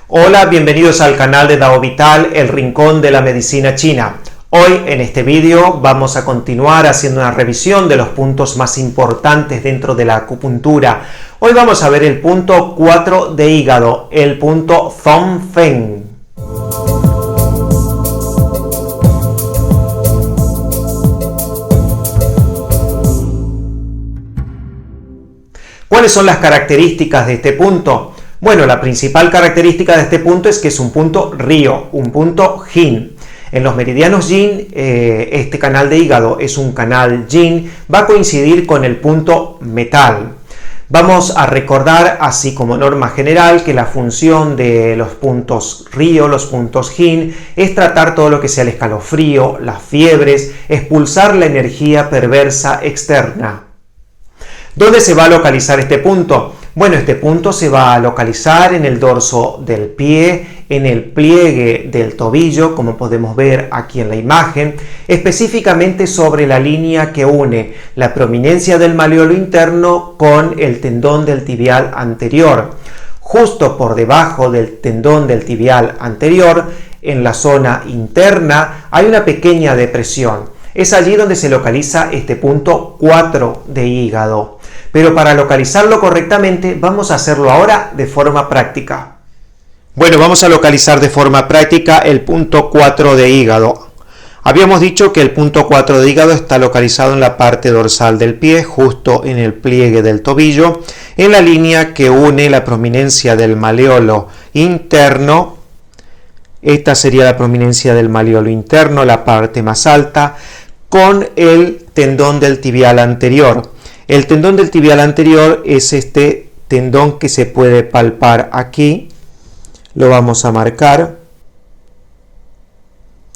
Hola, bienvenidos al canal de Dao Vital, el rincón de la medicina china. Hoy en este vídeo vamos a continuar haciendo una revisión de los puntos más importantes dentro de la acupuntura. Hoy vamos a ver el punto 4 de hígado, el punto Zhongfeng. ¿Cuáles son las características de este punto? Bueno, la principal característica de este punto es que es un punto río, un punto yin. En los meridianos yin, este canal de hígado es un canal yin, va a coincidir con el punto metal. Vamos a recordar, así como norma general, que la función de los puntos río, los puntos yin, es tratar todo lo que sea el escalofrío, las fiebres, expulsar la energía perversa externa. ¿Dónde se va a localizar este punto? Bueno, este punto se va a localizar en el dorso del pie, en el pliegue del tobillo, como podemos ver aquí en la imagen, específicamente sobre la línea que une la prominencia del maleolo interno con el tendón del tibial anterior. Justo por debajo del tendón del tibial anterior, en la zona interna, hay una pequeña depresión. Es allí donde se localiza este punto 4 de hígado. Pero para localizarlo correctamente vamos a hacerlo ahora de forma práctica. Bueno, vamos a localizar de forma práctica el punto 4 de hígado. Habíamos dicho que el punto 4 de hígado está localizado en la parte dorsal del pie, justo en el pliegue del tobillo, en la línea que une la prominencia del maleolo interno. Esta sería la prominencia del maleolo interno, la parte más alta, con el tendón del tibial anterior. El tendón del tibial anterior es este tendón que se puede palpar aquí. Lo vamos a marcar.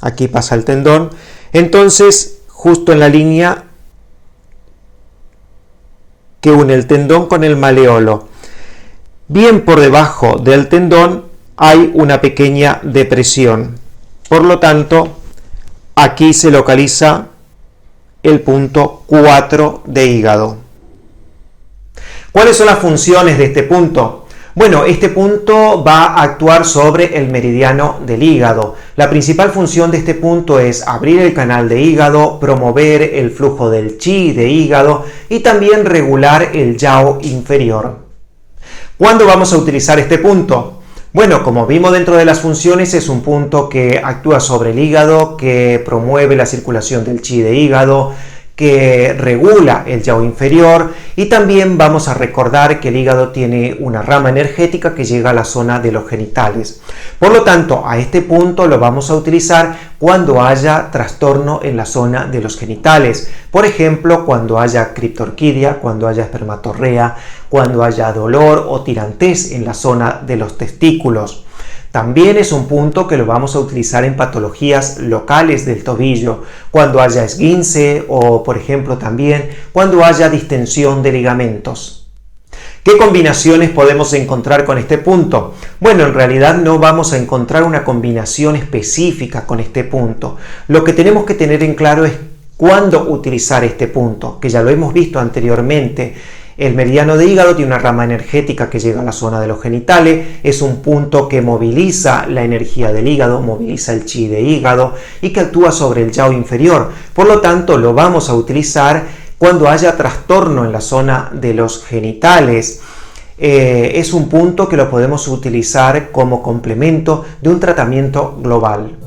Aquí pasa el tendón. Entonces, justo en la línea que une el tendón con el maleolo, bien por debajo del tendón hay una pequeña depresión. Por lo tanto, aquí se localiza el punto 4 de hígado. ¿Cuáles son las funciones de este punto? Bueno, este punto va a actuar sobre el meridiano del hígado. La principal función de este punto es abrir el canal de hígado, promover el flujo del chi de hígado y también regular el yao inferior. ¿Cuándo vamos a utilizar este punto? Bueno, como vimos dentro de las funciones, es un punto que actúa sobre el hígado, que promueve la circulación del chi de hígado, que regula el yao inferior, y también vamos a recordar que el hígado tiene una rama energética que llega a la zona de los genitales. Por lo tanto, a este punto lo vamos a utilizar cuando haya trastorno en la zona de los genitales. Por ejemplo, cuando haya criptorquidia, cuando haya espermatorrea, cuando haya dolor o tirantez en la zona de los testículos. También es un punto que lo vamos a utilizar en patologías locales del tobillo, cuando haya esguince o, por ejemplo, también cuando haya distensión de ligamentos. ¿Qué combinaciones podemos encontrar con este punto? Bueno, en realidad no vamos a encontrar una combinación específica con este punto. Lo que tenemos que tener en claro es cuándo utilizar este punto, que ya lo hemos visto anteriormente. El meridiano de hígado tiene una rama energética que llega a la zona de los genitales, es un punto que moviliza la energía del hígado, moviliza el chi de hígado y que actúa sobre el yao inferior. Por lo tanto, lo vamos a utilizar cuando haya trastorno en la zona de los genitales. Es un punto que lo podemos utilizar como complemento de un tratamiento global.